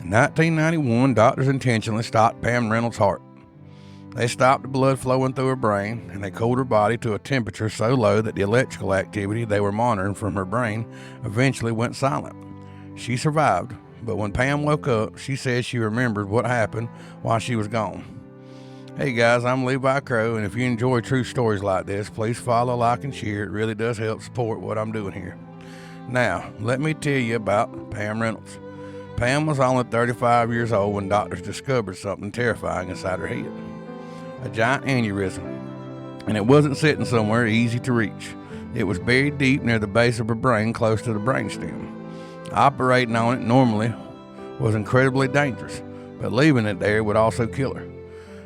In 1991, doctors intentionally stopped Pam Reynolds' heart. They stopped the blood flowing through her brain, and they cooled her body to a temperature so low that the electrical activity they were monitoring from her brain eventually went silent. She survived, but when Pam woke up, she said she remembered what happened while she was gone. Hey guys, I'm Levi Crow, and if you enjoy true stories like this, please follow, like, and share. It really does help support what I'm doing here. Now, let me tell you about Pam Reynolds. Pam was only 35 years old when doctors discovered something terrifying inside her head. A giant aneurysm, and it wasn't sitting somewhere easy to reach. It was buried deep near the base of her brain, close to the brainstem. Operating on it normally was incredibly dangerous, but leaving it there would also kill her.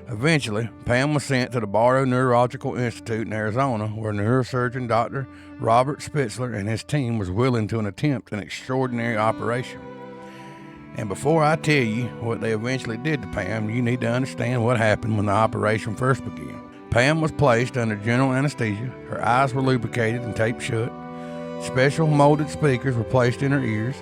Eventually, Pam was sent to the Barrow Neurological Institute in Arizona, where neurosurgeon Dr. Robert Spitzler and his team was willing to attempt an extraordinary operation. And before I tell you what they eventually did to Pam, you need to understand what happened when the operation first began. Pam was placed under general anesthesia. Her eyes were lubricated and taped shut. Special molded speakers were placed in her ears.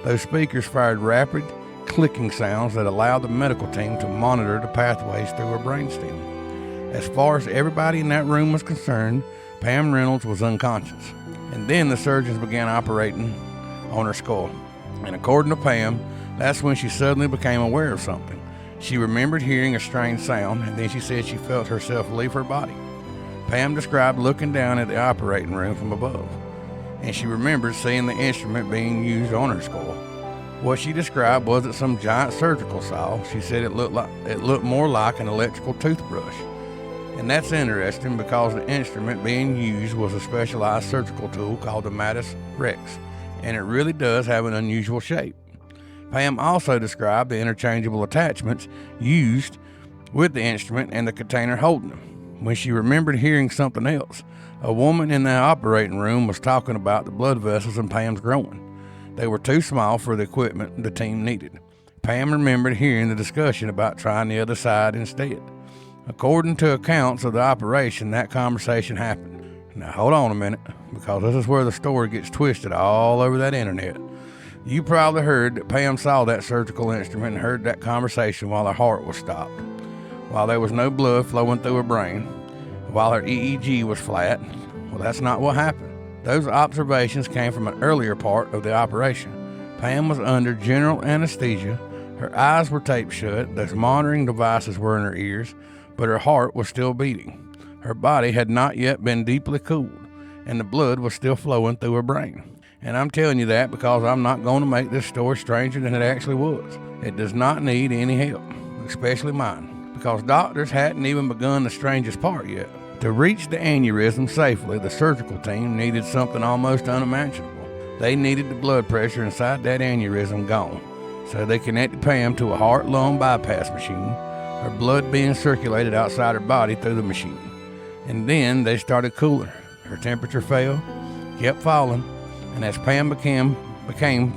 Those speakers fired rapid clicking sounds that allowed the medical team to monitor the pathways through her brainstem. As far as everybody in that room was concerned, Pam Reynolds was unconscious. And then the surgeons began operating on her skull. And according to Pam, that's when she suddenly became aware of something. She remembered hearing a strange sound, and then she said she felt herself leave her body. Pam described looking down at the operating room from above, and she remembered seeing the instrument being used on her skull. What she described wasn't some giant surgical saw. She said it looked more like an electrical toothbrush. And that's interesting because the instrument being used was a specialized surgical tool called the Matus Rex, and it really does have an unusual shape. Pam also described the interchangeable attachments used with the instrument and the container holding them. When she remembered hearing something else, a woman in the operating room was talking about the blood vessels in Pam's groin. They were too small for the equipment the team needed. Pam remembered hearing the discussion about trying the other side instead. According to accounts of the operation, that conversation happened. Now hold on a minute, because this is where the story gets twisted all over that internet. You probably heard that Pam saw that surgical instrument and heard that conversation while her heart was stopped, while there was no blood flowing through her brain, while her EEG was flat. Well, that's not what happened. Those observations came from an earlier part of the operation. Pam was under general anesthesia. Her eyes were taped shut. Those monitoring devices were in her ears, but her heart was still beating. Her body had not yet been deeply cooled, and the blood was still flowing through her brain. And I'm telling you that because I'm not going to make this story stranger than it actually was. It does not need any help, especially mine, because doctors hadn't even begun the strangest part yet. To reach the aneurysm safely, the surgical team needed something almost unimaginable. They needed the blood pressure inside that aneurysm gone, so they connected Pam to a heart-lung bypass machine, her blood being circulated outside her body through the machine. And then they started cooling her. Her temperature fell, kept falling, and as Pam became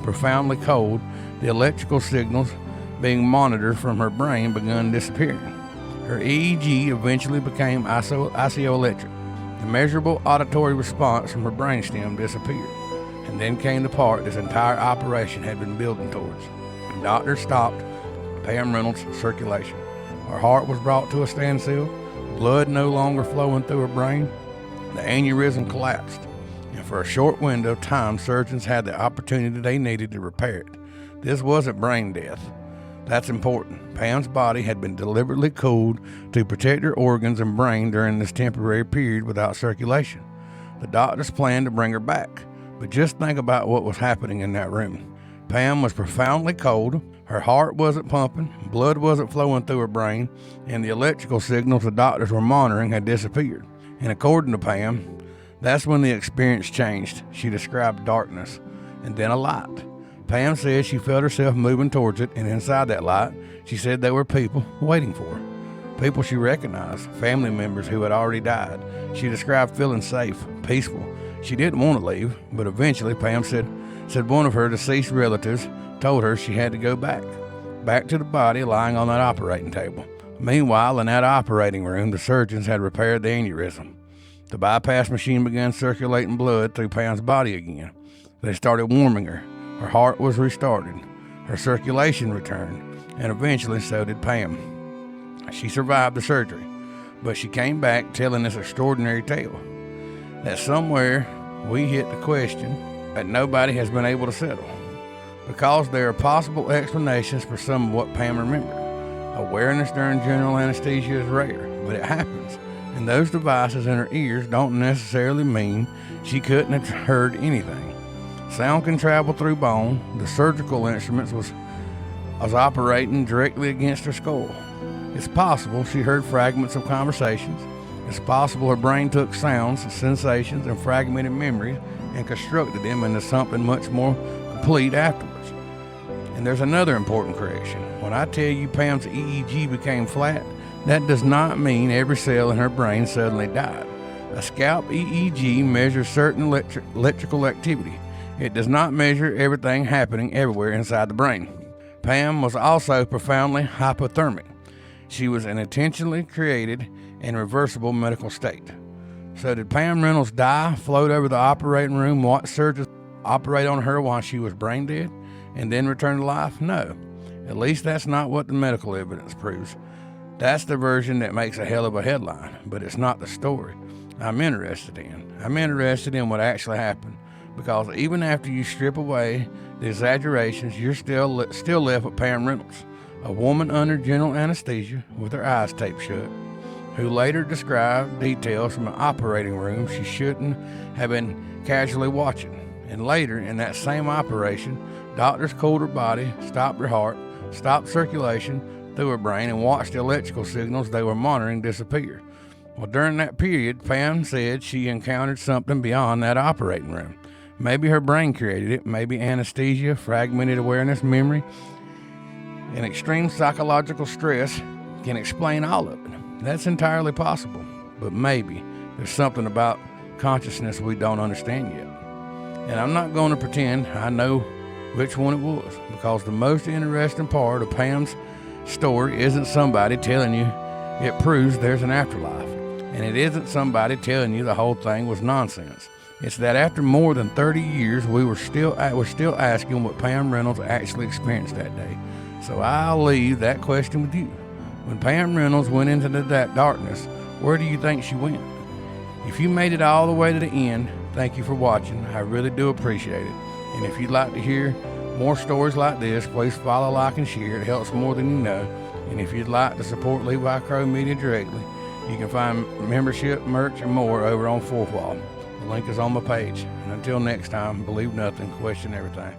profoundly cold, the electrical signals being monitored from her brain began disappearing. Her EEG eventually became isoelectric. The measurable auditory response from her brainstem disappeared. And then came the part this entire operation had been building towards. The doctor stopped Pam Reynolds' circulation. Her heart was brought to a standstill, blood no longer flowing through her brain. The aneurysm collapsed. And for a short window of time, surgeons had the opportunity they needed to repair it. This wasn't brain death. That's important. Pam's body had been deliberately cooled to protect her organs and brain during this temporary period without circulation. The doctors planned to bring her back, but just think about what was happening in that room. Pam was profoundly cold, her heart wasn't pumping, blood wasn't flowing through her brain, and the electrical signals the doctors were monitoring had disappeared. And according to Pam, that's when the experience changed. She described darkness and then a light. Pam said she felt herself moving towards it, and inside that light, she said there were people waiting for her. People she recognized, family members who had already died. She described feeling safe, peaceful. She didn't want to leave, but eventually Pam said one of her deceased relatives told her she had to go back to the body lying on that operating table. Meanwhile, in that operating room, the surgeons had repaired the aneurysm. The bypass machine began circulating blood through Pam's body again. They started warming her. Her heart was restarted. Her circulation returned, and eventually so did Pam. She survived the surgery, but she came back telling this extraordinary tale that somewhere we hit the question that nobody has been able to settle, because there are possible explanations for some of what Pam remembered. Awareness during general anesthesia is rare, but it happens, and those devices in her ears don't necessarily mean she couldn't have heard anything. Sound can travel through bone. The surgical instruments was operating directly against her skull. It's possible she heard fragments of conversations. It's possible her brain took sounds, sensations, and fragmented memories and constructed them into something much more complete afterwards. And there's another important correction. When I tell you Pam's EEG became flat, that does not mean every cell in her brain suddenly died. A scalp EEG measures certain electrical activity. It does not measure everything happening everywhere inside the brain. Pam was also profoundly hypothermic. She was an intentionally created and reversible medical state. So did Pam Reynolds die, float over the operating room, watch surgeons operate on her while she was brain dead, and then return to life? No. At least that's not what the medical evidence proves. That's the version that makes a hell of a headline, but it's not the story I'm interested in what actually happened, because even after you strip away the exaggerations, you're still left with Pam Reynolds, a woman under general anesthesia with her eyes taped shut, who later described details from an operating room she shouldn't have been casually watching. And later, in that same operation, doctors cooled her body, stopped her heart, stopped circulation through her brain, and watched the electrical signals they were monitoring disappear. Well, during that period, Pam said she encountered something beyond that operating room. Maybe her brain created it, maybe anesthesia, fragmented awareness, memory, and extreme psychological stress can explain all of it. That's entirely possible, but maybe there's something about consciousness we don't understand yet. And I'm not going to pretend I know which one it was, because the most interesting part of Pam's story isn't somebody telling you it proves there's an afterlife, and it isn't somebody telling you the whole thing was nonsense. It's that after more than 30 years, we're still asking what Pam Reynolds actually experienced that day. So I'll leave that question with you. When Pam Reynolds went into that darkness, where do you think she went? If you made it all the way to the end, thank you for watching. I really do appreciate it. And if you'd like to hear more stories like this, please follow, like, and share. It helps more than you know. And if you'd like to support Levi Crow Media directly, you can find membership, merch, and more over on Fourth Wall. The link is on my page. And until next time, believe nothing, question everything.